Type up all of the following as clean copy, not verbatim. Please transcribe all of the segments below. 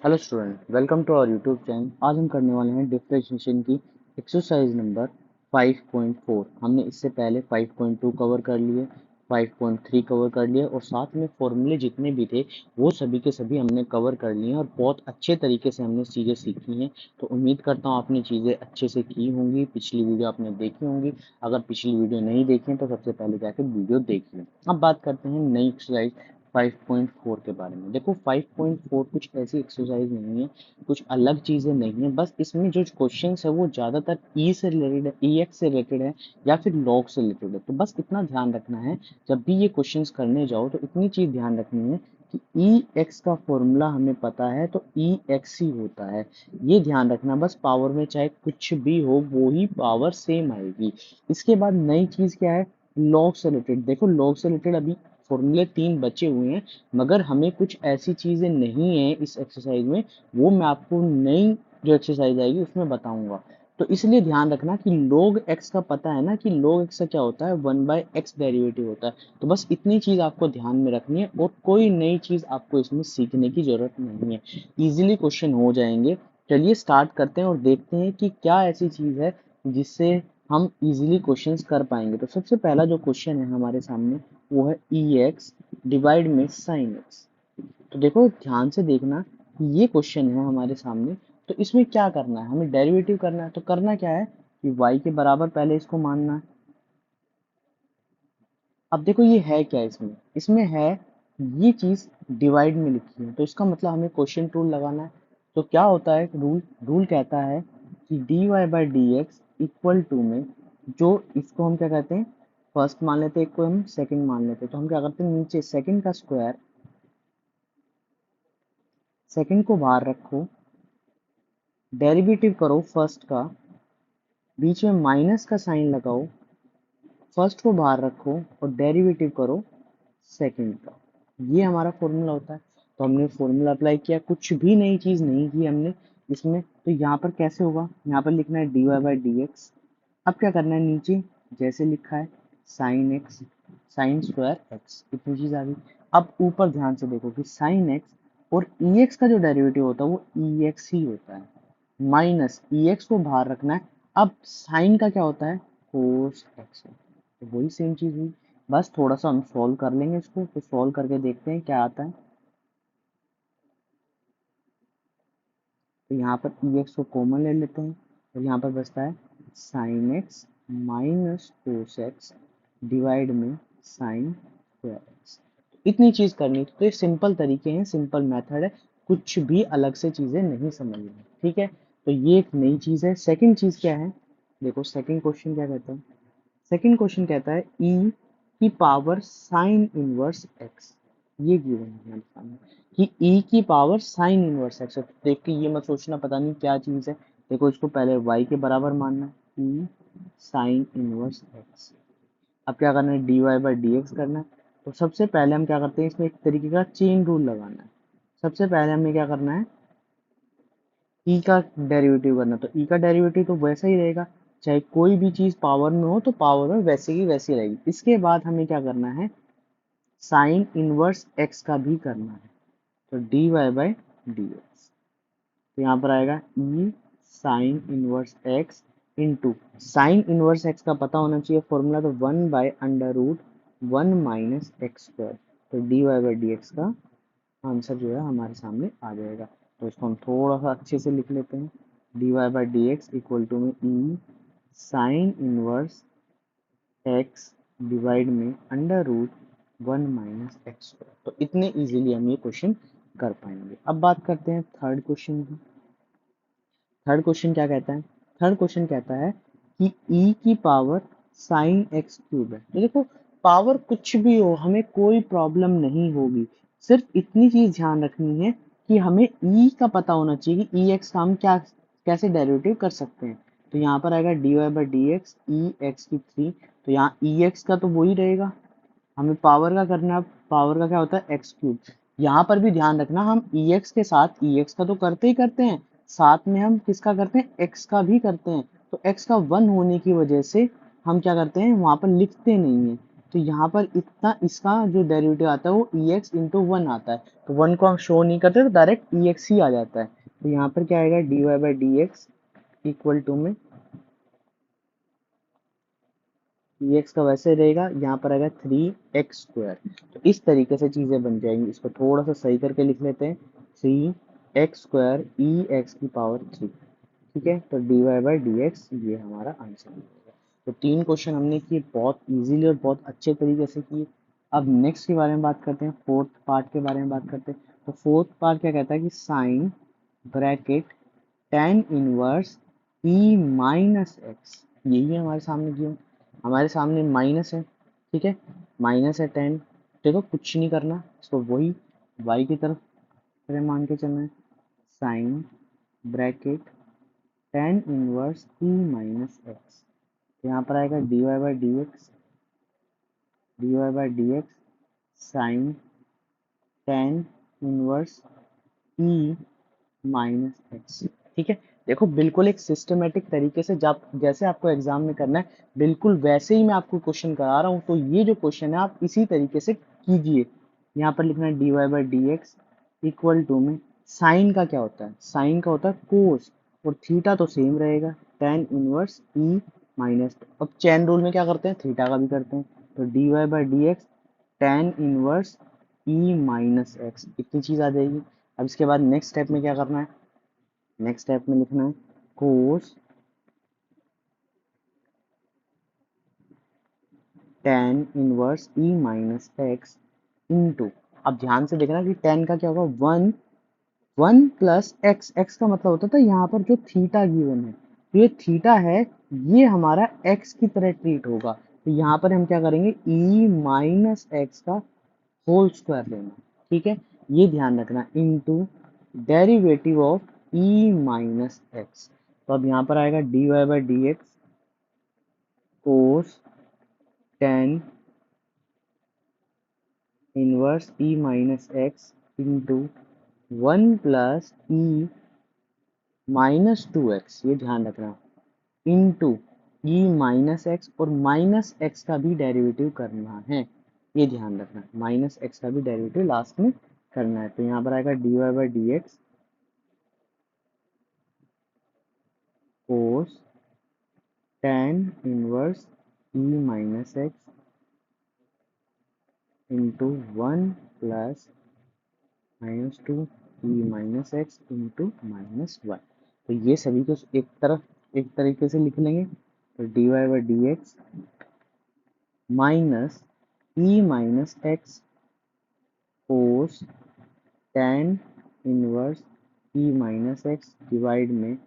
Hello student, welcome to our YouTube channel. आज हम करने वाले हैं डिफरेंशिएशन की एक्सरसाइज नंबर 5.4। हमने इससे पहले 5.2 कवर कर लिए, 5.3 कवर कर लिए और साथ में फॉर्मूले जितने भी थे वो सभी के सभी हमने कवर कर लिए हैं और बहुत अच्छे तरीके से हमने चीज़ें सीखी हैं। तो उम्मीद करता हूँ आपने चीज़ें अच्छे से की होंगी, पिछली वीडियो आपने देखी होंगी। अगर पिछली वीडियो नहीं देखी है तो सबसे पहले जाकर वीडियो देख लें। अब बात करते हैं नई एक्सरसाइज 5.4 के बारे में। देखो 5.4 कुछ ऐसी एक्सरसाइज नहीं है, कुछ अलग चीज़ें नहीं है, बस इसमें जो क्वेश्चंस है वो ज़्यादातर ई से रिलेटेड है, ई एक्स से रिलेटेड है या फिर लॉग से रिलेटेड है। तो बस इतना ध्यान रखना है, जब भी ये क्वेश्चंस करने जाओ तो इतनी चीज़ ध्यान रखनी है कि ई एक्स का फॉर्मूला हमें पता है तो ई एक्स ही होता है। ये ध्यान रखना, बस पावर में चाहे कुछ भी हो वो ही पावर सेम आएगी। इसके बाद नई चीज़ क्या है, लॉग से रिलेटेड। देखो लॉग से रिलेटेड अभी फॉर्मूले 3 बचे हुए हैं, मगर हमें कुछ ऐसी चीज़ें नहीं है इस एक्सरसाइज में, वो मैं आपको नई जो एक्सरसाइज आएगी उसमें बताऊंगा। तो इसलिए ध्यान रखना कि log x का पता है ना कि log x का क्या होता है, 1/x डेरिवेटिव होता है। तो बस इतनी चीज़ आपको ध्यान में रखनी है और कोई नई चीज़ आपको इसमें सीखने की ज़रूरत नहीं है, इजीली क्वेश्चन हो जाएंगे। चलिए स्टार्ट करते हैं और देखते हैं कि क्या ऐसी चीज़ है जिससे हम इजीली क्वेश्चंस कर पाएंगे। तो सबसे पहला जो क्वेश्चन है हमारे सामने वो है ई एक्स डिवाइड में साइन एक्स। तो देखो ध्यान से देखना, ये क्वेश्चन है हमारे सामने। तो इसमें क्या करना है, हमें डेरिवेटिव करना है। तो करना क्या है कि y के बराबर पहले इसको मानना है। अब देखो ये है क्या, इसमें इसमें है ये चीज डिवाइड में लिखी है, तो इसका मतलब हमें क्वेश्चन रूल लगाना है। तो क्या होता है, रूल रूल कहता है कि d Y by D x equal to में, जो इसको हम क्या कहते हैं, फर्स्ट मान लेते हैं, एक को हम सेकंड मान लेते हैं। तो हम क्या करते हैं, नीचे सेकंड का स्क्वायर, सेकंड को बाहर रखो, डेरिवेटिव करो फर्स्ट का, बीच में माइनस का साइन लगाओ, फर्स्ट को बाहर रखो और डेरिवेटिव करो सेकंड का। ये हमारा फॉर्मूला होता है। तो हमने फॉर्मूला अप्लाई किया, कुछ भी नई चीज नहीं की हमने इसमें। तो यहाँ पर कैसे होगा, यहाँ पर लिखना है d Y by D x. अब क्या करना है, नीचे जैसे लिखा है sine x, sine square x, इतनी चीज आ गई। अब ऊपर ध्यान से देखो कि साइन एक्स और ई एक्स का जो डेरिवेटिव होता है वो ई एक्स ही होता है, माइनस ई एक्स को बाहर रखना है। अब साइन का क्या होता है, कोस एक्स। तो वही सेम चीज हुई, बस थोड़ा सा हम सॉल्व कर लेंगे इसको। तो सॉल्व करके देखते हैं क्या आता है। तो यहाँ पर ई एक्स को कॉमन ले लेते हैं और यहाँ पर बचता है sine x minus cos x divide में साइन स्क्वायर एक्स। इतनी चीज करनी थी। तो ये सिंपल तरीके हैं, सिंपल मेथड है, कुछ भी अलग से चीजें नहीं समझनी, ठीक है। तो ये एक नई चीज है। सेकंड चीज क्या है, देखो सेकंड क्वेश्चन क्या कहता है। सेकंड क्वेश्चन कहता है ई की पावर साइन इनवर्स एक्स। ये गिवन है हमारे सामने कि ई की पावर साइन इनवर्स एक्स है। तो देख के ये मत सोचना पता नहीं क्या चीज है। देखो इसको पहले y के बराबर मानना है, ई साइन इनवर्स एक्स। अब क्या करना है, d Y by D x करना है। तो सबसे पहले हम क्या करते हैं, इसमें एक तरीके का चेन रूल लगाना है। सबसे पहले हमें क्या करना है, ई का डेरिवेटिव करना। तो ई का डेरिवेटिव तो वैसा ही रहेगा, चाहे कोई भी चीज पावर में हो तो पावर में वैसे की वैसी रहेगी। इसके बाद हमें क्या करना है, साइन इनवर्स एक्स का भी करना है। तो D Y by D x, तो यहाँ पर आएगा E sine inverse X into sine inverse X का पता होना चाहिए फॉर्मूला, तो 1/√1 - x²। तो D Y by D x का आंसर जो है हमारे सामने आ जाएगा। तो इसको हम थोड़ा सा अच्छे से लिख लेते हैं, d Y by D x equal to में e sine inverse x divide में √1 - x²। तो इतने इजीली हम ये क्वेश्चन कर पाएंगे। अब बात करते हैं थर्ड क्वेश्चन की। थर्ड क्वेश्चन क्या कहता है, थर्ड क्वेश्चन कहता है कि e की पावर साइन एक्स क्यूब है। तो देखो पावर कुछ भी हो हमें कोई प्रॉब्लम नहीं होगी, सिर्फ इतनी चीज ध्यान रखनी है कि हमें e का पता होना चाहिए कि ई एक्स का हम क्या कैसे डेरिवेटिव कर सकते हैं। तो यहाँ पर आएगा D Y by D x e x की 3। तो यहाँ ई एक्स का तो वही रहेगा, हमें पावर का करना है। पावर का क्या होता है, एक्स क्यूब। यहाँ पर भी ध्यान रखना, हम ई एक्स के साथ ई एक्स का तो करते ही करते हैं, साथ में हम किसका करते हैं, एक्स का भी करते हैं। तो एक्स का 1 होने की वजह से हम क्या करते हैं, वहां पर लिखते नहीं है। तो यहाँ पर इतना इसका जो डेरिवेटिव आता है वो ई एक्स इंटू वन आता है, तो वन को हम शो नहीं करते तो डायरेक्ट ई एक्स ही आ जाता है। तो यहाँ पर क्या आएगा, D Y by D x equal to में ई एक्स का वैसे रहेगा, यहाँ पर आएगा थ्री एक्स स्क्वायर। तो इस तरीके से चीज़ें बन जाएंगी। इसको थोड़ा सा सही करके लिख लेते हैं, three x square e x की पावर थ्री। ठीक है, तो D Y by D x ये हमारा आंसर होगा। तो तीन क्वेश्चन हमने किए, बहुत इजीली और बहुत अच्छे तरीके से किए। अब नेक्स्ट के बारे में बात करते हैं, फोर्थ पार्ट के बारे में बात करते हैं। तो फोर्थ पार्ट क्या कहता है कि sine bracket tan inverse e minus x, यही है हमारे सामने क्यों, हमारे सामने माइनस है। ठीक है, माइनस है टेन, देखो कुछ नहीं करना, इसको वही वाई की तरफ मान के चलना है। Sine bracket tan inverse e minus x, यहाँ पर आएगा D Y by D x, d Y by D x sine tan inverse e minus x. ठीक है, देखो बिल्कुल एक सिस्टमेटिक तरीके से जब जैसे आपको एग्जाम में करना है बिल्कुल वैसे ही मैं आपको क्वेश्चन करा रहा हूँ। तो ये जो क्वेश्चन है आप इसी तरीके से कीजिए। यहाँ पर लिखना है d Y by D x equal to में साइन का क्या होता है, साइन का होता है कोस, और थीटा तो सेम रहेगा टेन इनवर्स ई माइनस। अब चैन रूल में क्या करते हैं, थीटा का भी करते हैं। तो D Y by D x tan inverse e minus x, इतनी चीज आ जाएगी। अब इसके बाद नेक्स्ट स्टेप में क्या करना है, नेक्स्ट स्टेप में लिखना है कोस tan inverse e minus x into, अब ध्यान से देखना कि टेन का क्या होगा, one, one plus x, x का मतलब होता था यहाँ पर जो थीटा गिवन है, तो ये थीटा है, ये हमारा एक्स की तरह ट्रीट होगा। तो यहाँ पर हम क्या करेंगे, ई माइनस एक्स का होल स्क्वायर लेना। ठीक है, ये ध्यान रखना, into derivative of e minus x. तो अब यहाँ पर आएगा D Y by D x cos tan inverse e minus x into one plus e minus two x, ये ध्यान रखना, इंटू ई माइनस एक्स, और माइनस एक्स का भी डेरिवेटिव करना है, ये ध्यान रखना, माइनस एक्स का भी डेरिवेटिव लास्ट में करना है। तो यहाँ पर आएगा D Y by D x cos tan inverse e minus x into one plus minus two e minus x into minus one. तो ये सभी को एक तरीके से लिख लेंगे। तो D Y by D x minus e minus x cos tan inverse e minus x divide में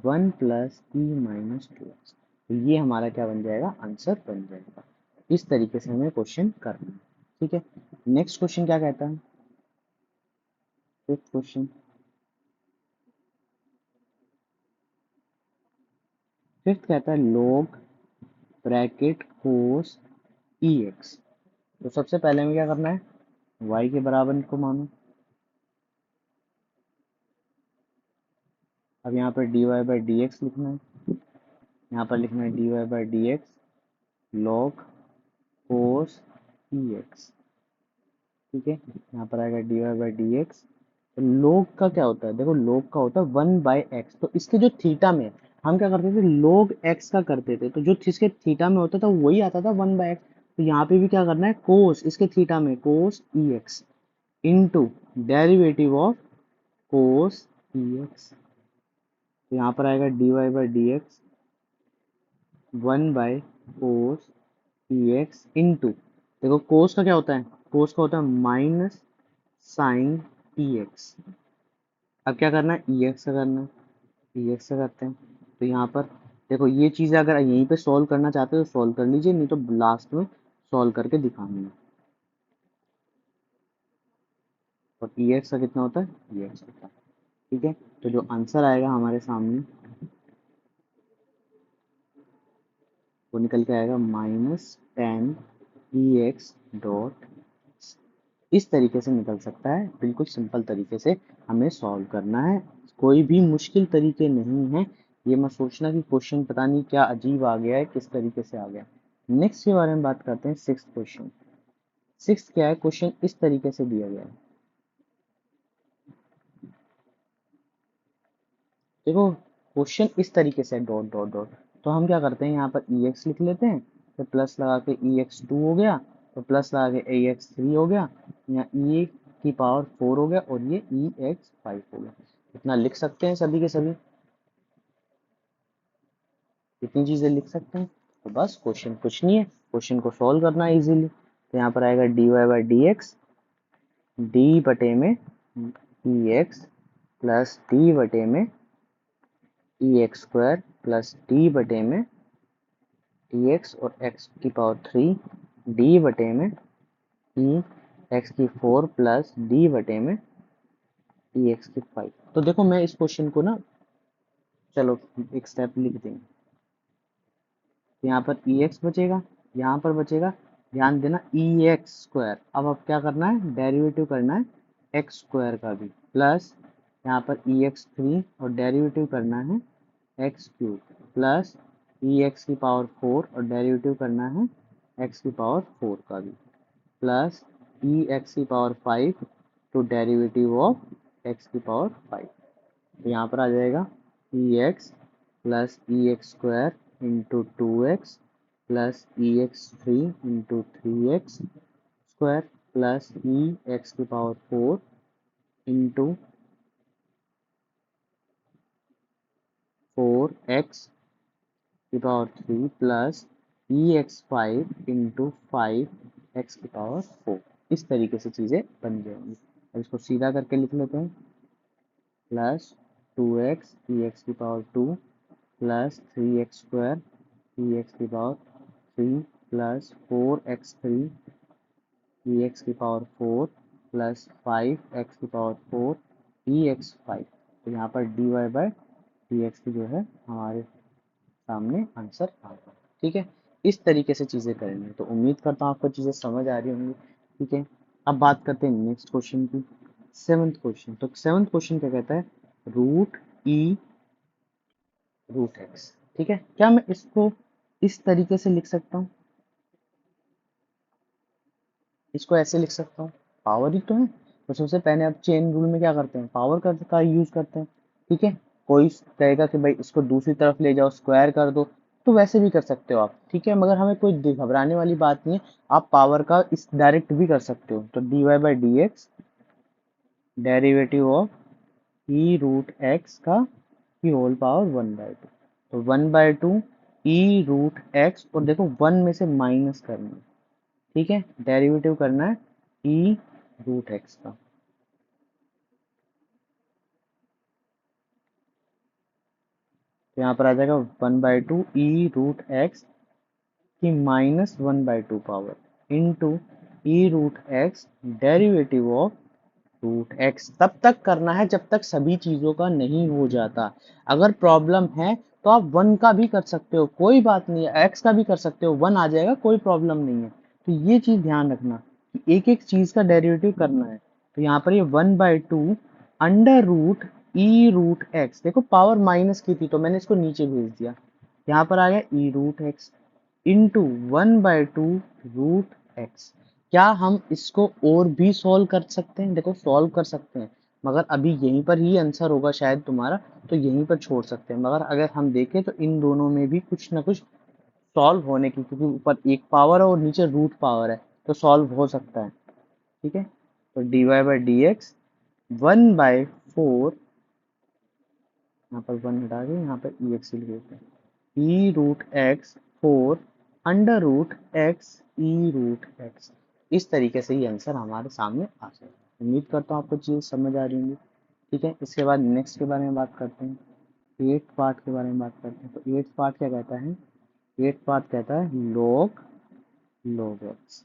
one plus e minus two x. तो ये हमारा क्या बन जाएगा, आंसर बन जाएगा। इस तरीके से हमें क्वेश्चन करना है। ठीक है, नेक्स्ट क्वेश्चन क्या कहता है, फिफ्थ क्वेश्चन, फिफ्थ कहता है log ब्रैकेट कोस ई एक्स। तो सबसे पहले हमें क्या करना है, y के बराबर को मानो। अब यहाँ पर d Y by D x लिखना है, यहाँ पर लिखना है d Y by D x log cos E x. ठीक है, यहाँ पर आएगा D Y by D x. तो लोग का क्या होता है, देखो लोग का होता है वन बाई एक्स, तो इसके जो थीटा में हम क्या करते थे, लोग एक्स का करते थे, तो जो इसके थीटा में होता था वही आता था वन बाई एक्स। तो यहाँ पे भी क्या करना है, कोस इसके थीटा में cos E X into derivative of cos E X. तो यहाँ पर आएगा D Y by D x one by cos E X into, देखो कोस का क्या होता है, कोस का होता है माइनस साइन ई एक्स। अब क्या करना है, ई एक्स का करना है, ई एक्स का करते हैं। तो यहाँ पर देखो ये चीज़ अगर यहीं पे सॉल्व करना चाहते हो तो सॉल्व कर लीजिए, नहीं तो लास्ट में सॉल्व करके दिखाऊंगा। और ई एक्स का कितना होता है, ई एक्स होता है। ठीक है, तो जो आंसर आएगा हमारे सामने वो निकल के आएगा माइनस टेन ई एक्स डॉट, इस तरीके से निकल सकता है, बिल्कुल सिंपल तरीके से हमें सॉल्व करना है, कोई भी मुश्किल तरीके नहीं है। ये मत सोचना कि क्वेश्चन पता नहीं क्या अजीब आ गया है, किस तरीके से आ गया। नेक्स्ट के बारे में बात करते हैं सिक्स क्वेश्चन। सिक्स क्या है, क्वेश्चन इस तरीके से दिया गया है। देखो क्वेश्चन इस तरीके से डॉट डॉट डॉट, तो हम क्या करते हैं यहाँ पर ई एक्स लिख लेते हैं, तो प्लस लगा के ई एक्स टू हो गया, तो प्लस लगा के ए एक्स थ्री हो गया, यहाँ ई की पावर फोर हो गया, और ये ई एक्स फाइव हो गया। इतना लिख सकते हैं सभी के सभी, इतनी चीजें लिख सकते हैं। तो बस क्वेश्चन कुछ नहीं है, क्वेश्चन को सॉल्व करना है इजीली। तो यहाँ पर आएगा D Y by D x, d बटे में ई एक्स प्लस डी बटे में e x square plus d बटे में डी एक्स और एक्स की पावर थ्री, डी बटे में ई एक्स की फोर प्लस डी बटे में ई एक्स की फाइव। तो देखो मैं इस क्वेश्चन को ना, चलो एक स्टेप लिख देंगे। यहाँ पर ई एक्स बचेगा, यहाँ पर बचेगा, ध्यान देना ई एक्स स्क्वायर। अब क्या करना है, डेरिवेटिव करना है एक्स स्क्वायर का भी, प्लस यहाँ पर ई एक्स थ्री और डेरिवेटिव करना है x cube, plus e x की पावर फोर और डेरिवेटिव करना है एक्स की पावर फोर का भी, प्लस ई एक्स की power five to derivative of x की पावर फाइव। तो यहाँ पर आ जाएगा e x plus e x square into two x plus e x three into three x square plus e x की power four into four x की power three plus e x five into five x की power four. इस तरीके से चीज़ें बन जाएंगी। अब इसको सीधा करके लिख लेते हैं, plus two x e x की power two plus three x square e x की power three plus four x three e x की power four plus five x की power four e x five. तो यहाँ पर d Y by D x की जो है हमारे सामने आंसर आ गया। ठीक है, इस तरीके से चीज़ें करेंगे। तो उम्मीद करता हूँ आपको चीज़ें समझ आ रही होंगी। ठीक है, अब बात करते हैं नेक्स्ट क्वेश्चन की, सेवन्थ क्वेश्चन। तो सेवन्थ क्वेश्चन क्या कहता है, रूट ई रूट एक्स। ठीक है, क्या मैं इसको इस तरीके से लिख सकता हूँ, इसको ऐसे लिख सकता हूँ, पावर ही तो है। तो सबसे पहले आप चेन रूल में क्या करते हैं, पावर का यूज करते हैं। ठीक है, कोई कहेगा कि भाई इसको दूसरी तरफ ले जाओ, स्क्वायर कर दो, तो वैसे भी कर सकते हो आप। ठीक है, मगर हमें कोई घबराने वाली बात नहीं है, आप पावर का इस डायरेक्ट भी कर सकते हो। तो D Y by D x derivative of e root x का की whole power one by two. तो one by two e root x, और देखो वन में से माइनस करना है। ठीक है, डेरिवेटिव करना है ई रूट एक्स का। तो यहाँ पर आ जाएगा one by two e root x की minus one by two power into e root x derivative of root x. तब तक करना है जब तक सभी चीजों का नहीं हो जाता। अगर प्रॉब्लम है तो आप वन का भी कर सकते हो, कोई बात नहीं है, एक्स का भी कर सकते हो, वन आ जाएगा, कोई प्रॉब्लम नहीं है। तो ये चीज ध्यान रखना कि एक एक चीज का डेरिवेटिव करना है। तो यहाँ पर ये one by two under root e root x, देखो पावर माइनस की थी तो मैंने इसको नीचे भेज दिया, यहाँ पर आ गया e root x into one by two root x. क्या हम इसको और भी सॉल्व कर सकते हैं, देखो सॉल्व कर सकते हैं, मगर अभी यहीं पर ही आंसर होगा शायद तुम्हारा, तो यहीं पर छोड़ सकते हैं। मगर अगर हम देखें तो इन दोनों में भी कुछ ना कुछ सॉल्व होने की, क्योंकि ऊपर एक पावर है और नीचे रूट पावर है, तो सॉल्व हो सकता है। ठीक है, तो D Y by D x one by four, यहाँ पर वन हटा के यहाँ पर ई एक्स लिख देते हैं, e root x four under root x e root x. इस तरीके से ये आंसर हमारे सामने आ जाएगा। उम्मीद करता हूँ आपको चीज़ समझ आ रही होंगी। ठीक है, इसके बाद नेक्स्ट के बारे में बात करते हैं, एट पार्ट के बारे में बात करते हैं। तो एट पार्ट क्या कहता है, एट पार्ट कहता है लॉग लॉग एक्स।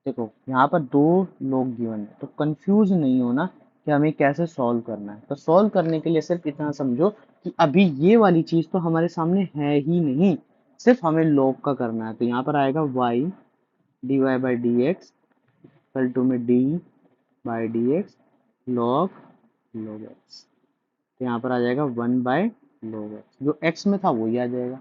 देखो यहाँ पर दो लोग गिवन है, तो कंफ्यूज नहीं होना कि हमें कैसे सॉल्व करना है। तो सॉल्व करने के लिए सिर्फ इतना समझो कि अभी ये वाली चीज तो हमारे सामने है ही नहीं, सिर्फ हमें लॉग का करना है। तो यहाँ पर आएगा y d Y by D x equal to में d by D x log log x. तो यहाँ पर आ जाएगा वन बाय लॉग एक्स, जो x में था वही आ जाएगा।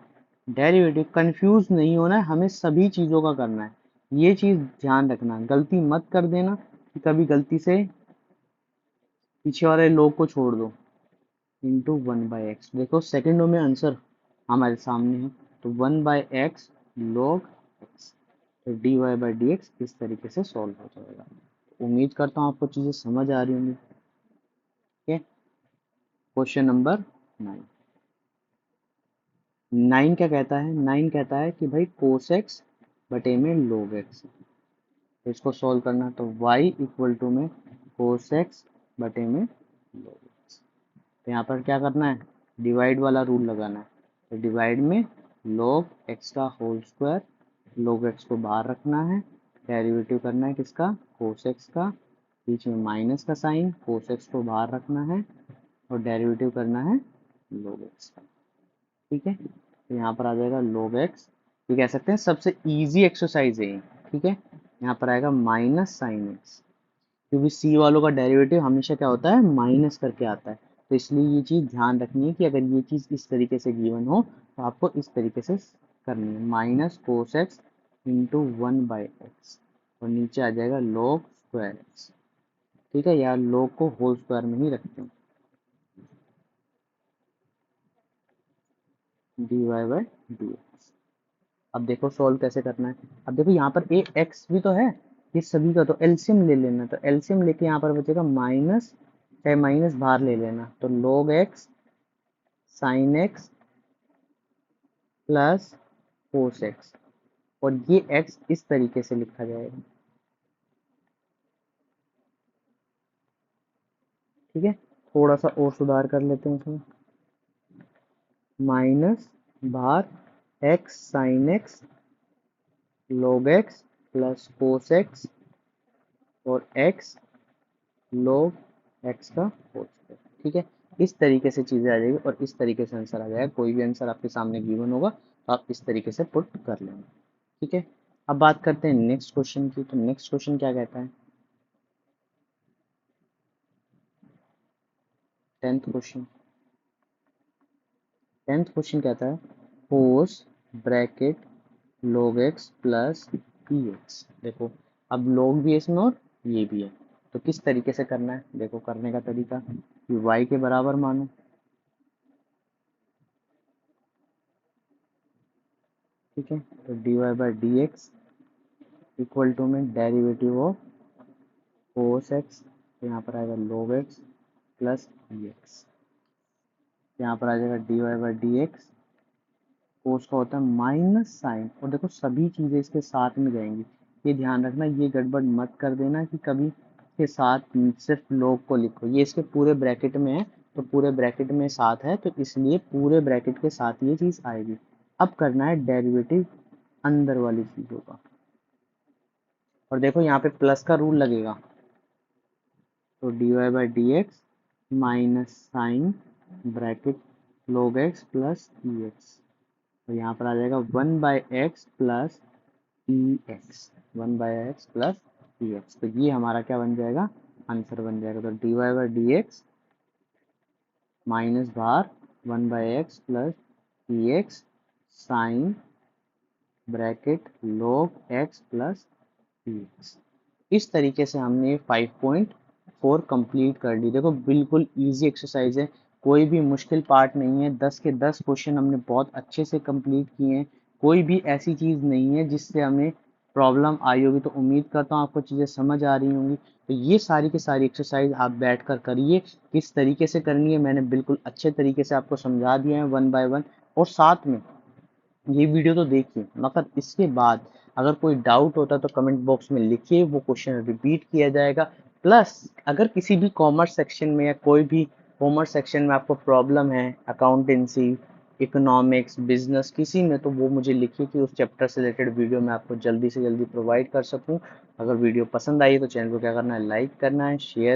डेरिवेटिव कंफ्यूज नहीं होना है, हमें सभी चीज़ों का करना है, ये चीज़ ध्यान रखना, गलती मत कर देना कि कभी गलती से पीछे वाले लोग को छोड़ दो। इंटू 1/x, देखो सेकेंडों में आंसर हमारे सामने है, तो 1/x log x, तो dy/dx इस तरीके से सॉल्व हो जाएगा। उम्मीद करता हूँ आपको चीज़ें समझ आ रही होंगी। ठीक है, क्वेश्चन नंबर 9। 9 क्या कहता है, 9 कहता है कि भाई cos x बटे में log x, तो इसको सॉल्व करना, तो y इक्वल टू में cos x बटे में log x, तो यहाँ पर क्या करना है, डिवाइड वाला रूल लगाना है, तो डिवाइड में log x का होल स्क्वायर, log x को बाहर रखना है, डेरिवेटिव करना है किसका, cos x का, बीच में माइनस का साइन, cos x को बाहर रखना है और डेरिवेटिव करना है log x का। ठीक है, तो यहाँ पर आ जाएगा log x, ये कह सकते हैं सबसे इजी एक्सरसाइज है ये। ठीक है, यहाँ पर आएगा माइनस साइन x, क्योंकि सी वालों का डेरिवेटिव हमेशा क्या होता है, माइनस करके आता है, तो इसलिए ये चीज़ ध्यान रखनी है कि अगर ये चीज़ इस तरीके से गिवन हो तो आपको इस तरीके से करनी है, minus cos x into 1/x, और नीचे आ जाएगा log स्क्वायर एक्स। ठीक है, यार log को होल स्क्वायर में ही रखते हैं, dy/dx। अब देखो सॉल्व कैसे करना है, अब देखो यहाँ पर ए एक्स भी तो है, ये सभी का, तो एलसीएम ले लेना, तो एलसीएम लेके यहाँ पर बचेगा माइनस, चाहे माइनस बाहर ले लेना, तो log x sine x plus cos x, और ये x इस तरीके से लिखा जाएगा। ठीक है, थोड़ा सा और सुधार कर लेते हैं इसमें, माइनस बाहर x sine x log x plus cos x और x log x का होल स्क्वायर। ठीक है, इस तरीके से चीज़ें आ जाएगी और इस तरीके से आंसर आ जाएगा, कोई भी आंसर आपके सामने गिवन होगा तो आप इस तरीके से पुट कर लेंगे। ठीक है, अब बात करते हैं नेक्स्ट क्वेश्चन की, तो नेक्स्ट क्वेश्चन क्या कहता है, 10th क्वेश्चन। 10th क्वेश्चन कहता है cos bracket log x plus px, देखो अब log भी है इसमें और ये भी है, तो किस तरीके से करना है, देखो करने का तरीका कि y के बराबर मानो। ठीक है, तो dy/dx इक्वल टू में डेरिवेटिव ऑफ कोस एक्स, तो यहाँ पर आएगा log x प्लस px, यहाँ पर आ जाएगा dy/dx, कोस का होता है माइनस साइन, और देखो सभी चीज़ें इसके साथ में जाएंगी, ये ध्यान रखना, ये गड़बड़ मत कर देना कि कभी के साथ सिर्फ log को लिखो, ये इसके पूरे ब्रैकेट में है, तो पूरे ब्रैकेट में साथ है, तो इसलिए पूरे ब्रैकेट के साथ ये चीज़ आएगी। अब करना है डेरिवेटिव अंदर वाली चीज़ों का, और देखो यहाँ पे प्लस का रूल लगेगा, तो dy/dx minus sine bracket log x plus px, तो यहाँ पर आ जाएगा 1/x प्लस px, 1/x प्लस px, तो ये हमारा क्या बन जाएगा, आंसर बन जाएगा, तो dy/dx माइनस बार 1/x प्लस px sine bracket log x plus px। इस तरीके से हमने 5.4 कंप्लीट कर ली। देखो बिल्कुल इजी एक्सरसाइज है, कोई भी मुश्किल पार्ट नहीं है, 10 के 10 क्वेश्चन हमने बहुत अच्छे से कंप्लीट किए हैं, कोई भी ऐसी चीज़ नहीं है जिससे हमें प्रॉब्लम आई होगी, तो उम्मीद करता हूँ आपको चीज़ें समझ आ रही होंगी। तो ये सारी की सारी एक्सरसाइज आप बैठ कर करिए, किस तरीके से करनी है मैंने बिल्कुल अच्छे तरीके से आपको समझा दिया है 1 बाय 1, और साथ में ये वीडियो तो देखिए, मगर इसके बाद अगर कोई डाउट होता है तो कमेंट बॉक्स में लिखिए, वो क्वेश्चन रिपीट किया जाएगा। प्लस अगर किसी भी कॉमर्स सेक्शन में या कोई भी कॉमर्स सेक्शन में आपको प्रॉब्लम है, अकाउंटेंसी, इकोनॉमिक्स, बिजनेस, किसी में, तो वो मुझे लिखिए कि उस चैप्टर से रिलेटेड वीडियो मैं आपको जल्दी से जल्दी प्रोवाइड कर सकूं। अगर वीडियो पसंद आई तो चैनल को क्या करना है, लाइक करना है, शेयर